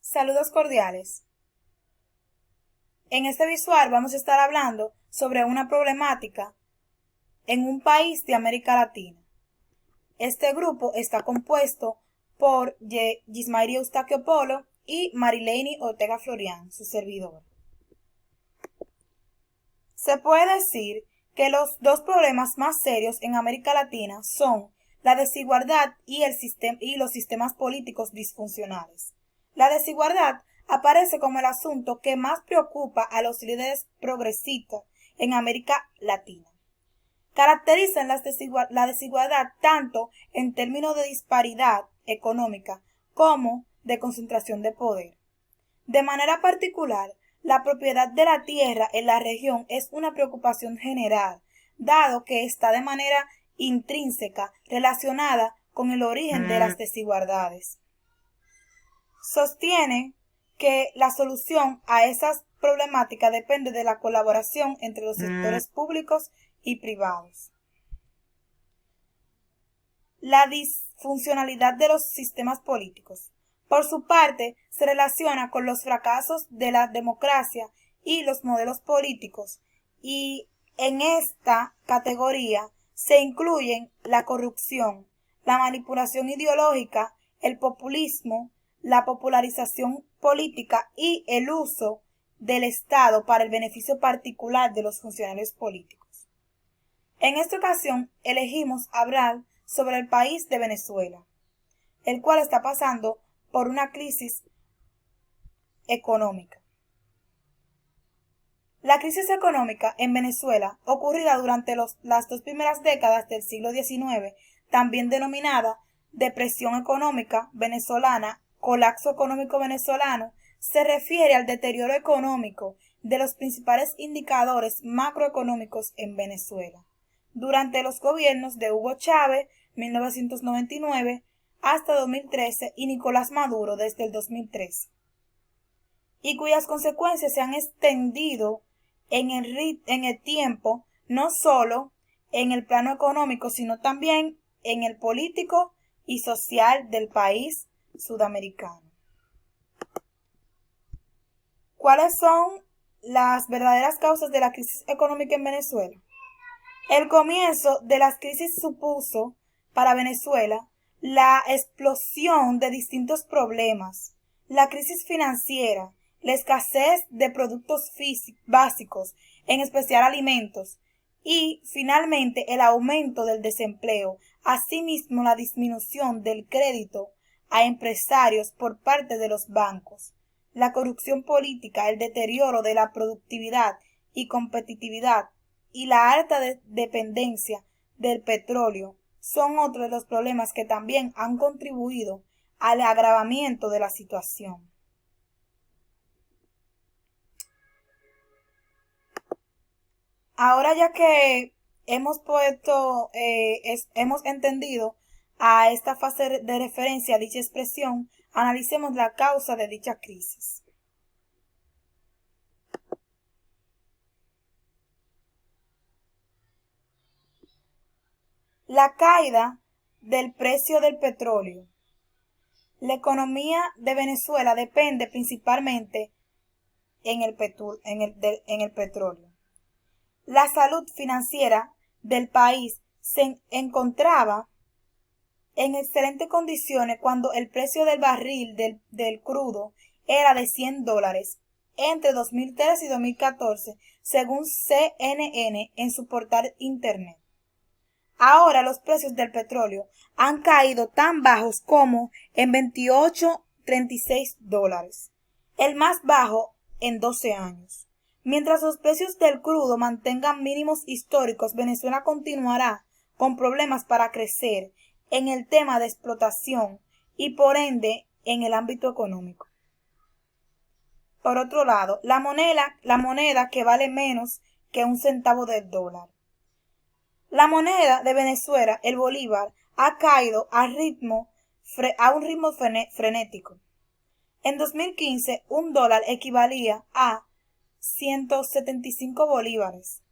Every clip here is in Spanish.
Saludos cordiales. En este visual vamos a estar hablando sobre una problemática en un país de América Latina. Este grupo está compuesto por Gismairi Eustaquio Polo y Marileni Ortega Florián, su servidor. Se puede decir que los dos problemas más serios en América Latina son la desigualdad y los sistemas políticos disfuncionales. La desigualdad aparece como el asunto que más preocupa a los líderes progresistas en América Latina. Caracterizan la desigualdad tanto en términos de disparidad económica como de concentración de poder. De manera particular, la propiedad de la tierra en la región es una preocupación general, dado que está de manera intrínseca relacionada con el origen de las desigualdades. Sostiene que la solución a esas problemáticas depende de la colaboración entre los sectores públicos y privados. La disfuncionalidad de los sistemas políticos. Por su parte, se relaciona con los fracasos de la democracia y los modelos políticos, y en esta categoría se incluyen la corrupción, la manipulación ideológica, el populismo, la popularización política y el uso del Estado para el beneficio particular de los funcionarios políticos. En esta ocasión elegimos hablar sobre el país de Venezuela, el cual está pasando por una crisis económica. La crisis económica en Venezuela, ocurrida durante las dos primeras décadas del siglo XIX, también denominada depresión económica venezolana, colapso económico venezolano, se refiere al deterioro económico de los principales indicadores macroeconómicos en Venezuela durante los gobiernos de Hugo Chávez, 1999, hasta 2013 y Nicolás Maduro desde el 2013, y cuyas consecuencias se han extendido en el tiempo, no solo en el plano económico, sino también en el político y social del país sudamericano. ¿Cuáles son las verdaderas causas de la crisis económica en Venezuela? El comienzo de las crisis supuso para Venezuela la explosión de distintos problemas, la crisis financiera, la escasez de productos básicos, en especial alimentos, y finalmente el aumento del desempleo, asimismo la disminución del crédito a empresarios por parte de los bancos, la corrupción política, el deterioro de la productividad y competitividad y la alta dependencia del petróleo son otros de los problemas que también han contribuido al agravamiento de la situación. Ahora ya que hemos hemos entendido a esta fase de referencia a dicha expresión, analicemos la causa de dicha crisis. La caída del precio del petróleo. La economía de Venezuela depende principalmente en el petróleo. La salud financiera del país se encontraba en excelentes condiciones cuando el precio del barril del crudo era de $100 entre 2013 y 2014, según CNN en su portal internet. Ahora los precios del petróleo han caído tan bajos como en $28.36, el más bajo en 12 años. Mientras los precios del crudo mantengan mínimos históricos, Venezuela continuará con problemas para crecer en el tema de explotación y por ende en el ámbito económico. Por otro lado, la moneda que vale menos que un centavo del dólar. La moneda de Venezuela, el bolívar, ha caído a un ritmo frenético. En 2015, un dólar equivalía a 175 bolívares.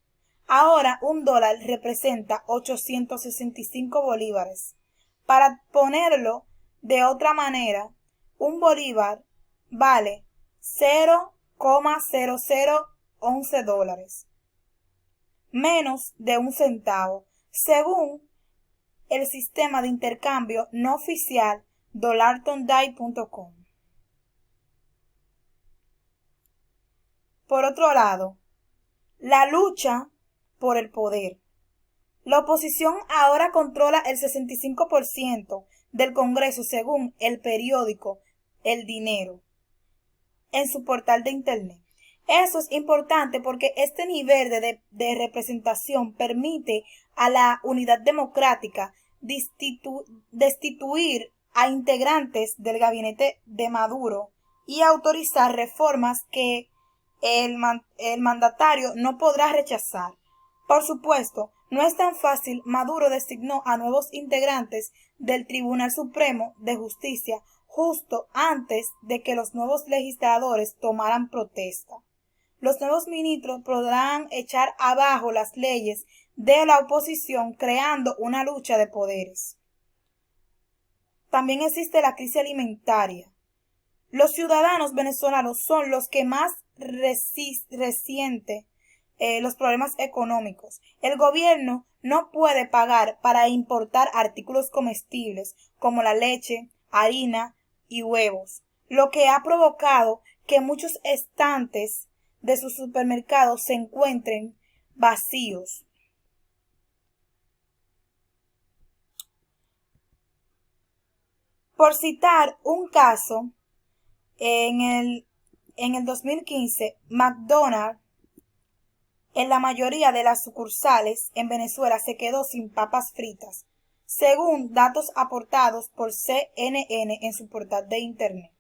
Ahora un dólar representa 865 bolívares. Para ponerlo de otra manera, un bolívar vale $0,0011, menos de un centavo, según el sistema de intercambio no oficial dollartonday.com. Por otro lado, la lucha por el poder. La oposición ahora controla el 65% del Congreso según el periódico El Dinero en su portal de Internet. Eso es importante porque este nivel de representación permite a la unidad democrática destituir a integrantes del gabinete de Maduro y autorizar reformas que el mandatario no podrá rechazar. Por supuesto, no es tan fácil. Maduro designó a nuevos integrantes del Tribunal Supremo de Justicia justo antes de que los nuevos legisladores tomaran protesta. Los nuevos ministros podrán echar abajo las leyes de la oposición, creando una lucha de poderes. También existe la crisis alimentaria. Los ciudadanos venezolanos son los que más resienten los problemas económicos. El gobierno no puede pagar para importar artículos comestibles como la leche, harina y huevos, lo que ha provocado que muchos estantes de sus supermercados se encuentren vacíos. Por citar un caso, en el 2015, McDonald's en la mayoría de las sucursales en Venezuela se quedó sin papas fritas, según datos aportados por CNN en su portal de Internet.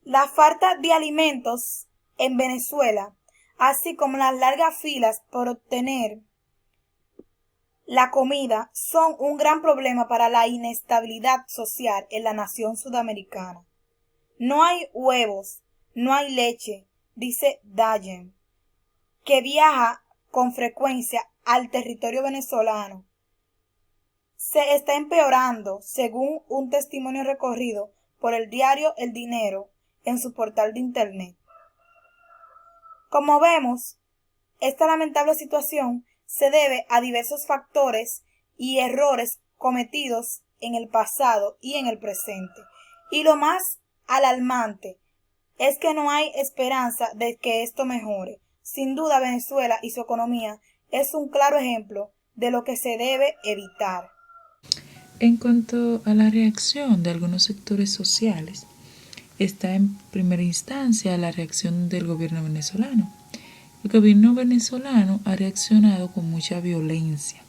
La falta de alimentos en Venezuela, así como las largas filas por obtener la comida, son un gran problema para la inestabilidad social en la nación sudamericana. No hay huevos, no hay leche, dice Dayen, que viaja con frecuencia al territorio venezolano. Se está empeorando, según un testimonio recorrido por el diario El Dinero en su portal de Internet. Como vemos, esta lamentable situación se debe a diversos factores y errores cometidos en el pasado y en el presente. Y lo más alarmante es que no hay esperanza de que esto mejore. Sin duda, Venezuela y su economía es un claro ejemplo de lo que se debe evitar. En cuanto a la reacción de algunos sectores sociales, está en primera instancia la reacción del gobierno venezolano. El gobierno venezolano ha reaccionado con mucha violencia,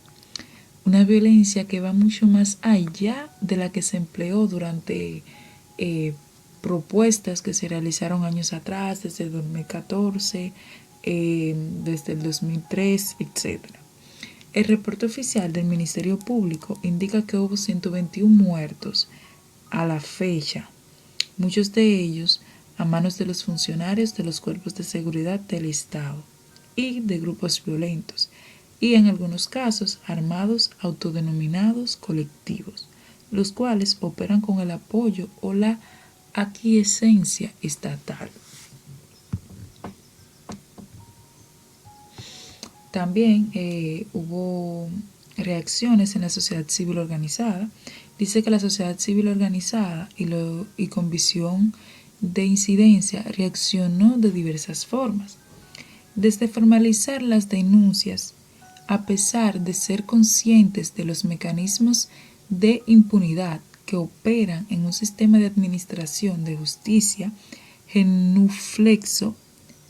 una violencia que va mucho más allá de la que se empleó durante propuestas que se realizaron años atrás, desde el 2014, desde el 2003, etc. El reporte oficial del Ministerio Público indica que hubo 121 muertos a la fecha, muchos de ellos a manos de los funcionarios de los cuerpos de seguridad del Estado y de grupos violentos, y en algunos casos armados autodenominados colectivos, los cuales operan con el apoyo o la aquiescencia estatal. También hubo reacciones en la sociedad civil organizada. Dice que la sociedad civil organizada y con visión de incidencia reaccionó de diversas formas. Desde formalizar las denuncias, a pesar de ser conscientes de los mecanismos de impunidad que operan en un sistema de administración de justicia genuflexo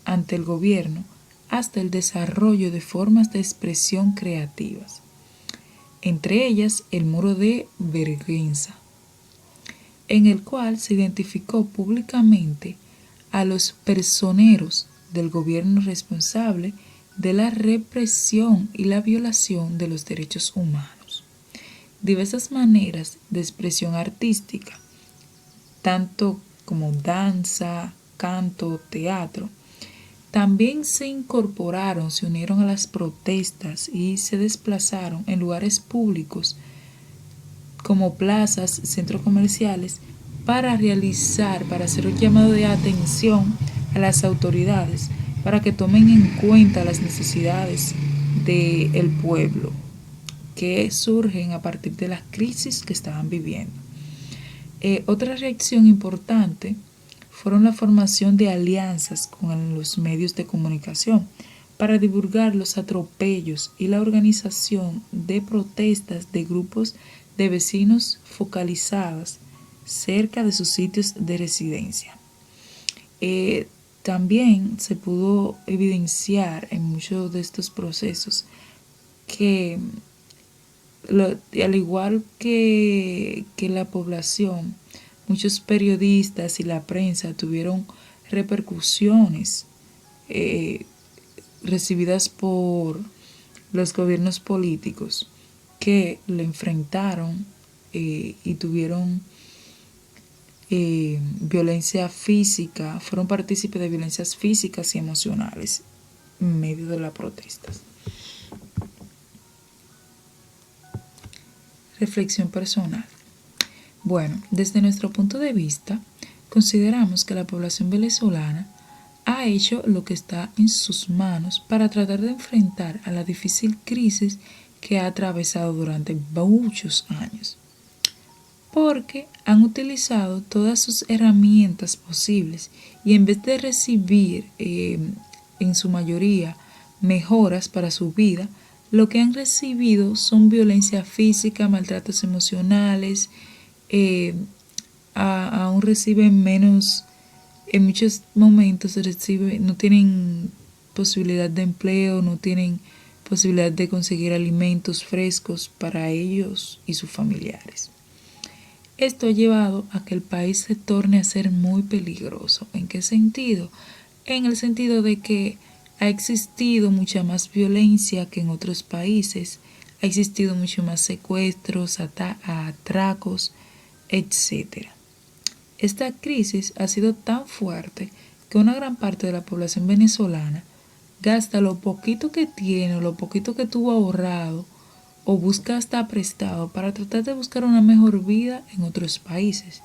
ante el gobierno, hasta el desarrollo de formas de expresión creativas, entre ellas el muro de vergüenza, en el cual se identificó públicamente a los personeros del gobierno responsable de la represión y la violación de los derechos humanos. Diversas maneras de expresión artística, tanto como danza, canto, teatro, también se incorporaron, se unieron a las protestas y se desplazaron en lugares públicos como plazas, centros comerciales, para hacer un llamado de atención a las autoridades para que tomen en cuenta las necesidades del pueblo que surgen a partir de las crisis que estaban viviendo. Otra reacción importante fueron la formación de alianzas con los medios de comunicación para divulgar los atropellos y la organización de protestas de grupos de vecinos focalizadas cerca de sus sitios de residencia. También se pudo evidenciar en muchos de estos procesos que al igual que la población, muchos periodistas y la prensa tuvieron repercusiones recibidas por los gobiernos políticos que le enfrentaron y tuvieron violencia física, fueron partícipes de violencias físicas y emocionales en medio de las protestas. Reflexión personal. Bueno, desde nuestro punto de vista, consideramos que la población venezolana ha hecho lo que está en sus manos para tratar de enfrentar a la difícil crisis que ha atravesado durante muchos años, porque han utilizado todas sus herramientas posibles y en vez de recibir en su mayoría mejoras para su vida, lo que han recibido son violencia física, maltratos emocionales, aún reciben menos, en muchos momentos no tienen posibilidad de empleo, no tienen posibilidad de conseguir alimentos frescos para ellos y sus familiares. Esto ha llevado a que el país se torne a ser muy peligroso. ¿En qué sentido? En el sentido de que ha existido mucha más violencia que en otros países, ha existido mucho más secuestros, atracos, etc. Esta crisis ha sido tan fuerte que una gran parte de la población venezolana gasta lo poquito que tiene o lo poquito que tuvo ahorrado o busca hasta prestado para tratar de buscar una mejor vida en otros países.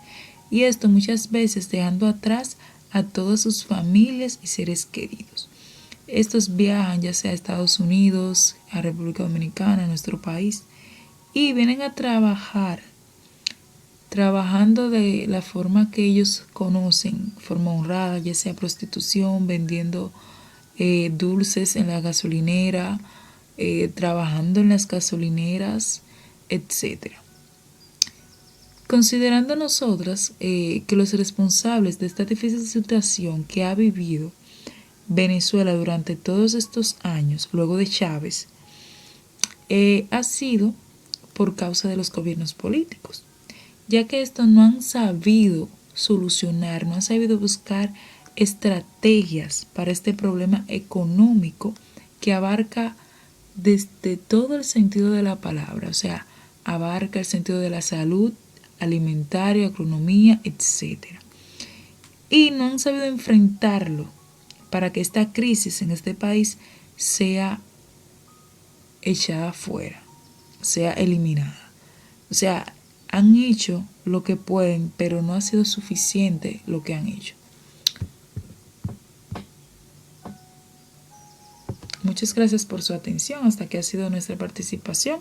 Y esto muchas veces dejando atrás a todas sus familias y seres queridos. Estos viajan ya sea a Estados Unidos, a República Dominicana, a nuestro país, y vienen a trabajando de la forma que ellos conocen, forma honrada, ya sea prostitución, vendiendo dulces en la gasolinera, trabajando en las gasolineras, etc. Considerando nosotras que los responsables de esta difícil situación que ha vivido Venezuela durante todos estos años, luego de Chávez, ha sido por causa de los gobiernos políticos, ya que estos no han sabido solucionar, no han sabido buscar estrategias para este problema económico que abarca desde todo el sentido de la palabra, o sea, abarca el sentido de la salud, alimentaria, economía, etc. Y no han sabido enfrentarlo para que esta crisis en este país sea echada fuera, sea eliminada. O sea, han hecho lo que pueden, pero no ha sido suficiente lo que han hecho. Muchas gracias por su atención. Hasta aquí ha sido nuestra participación.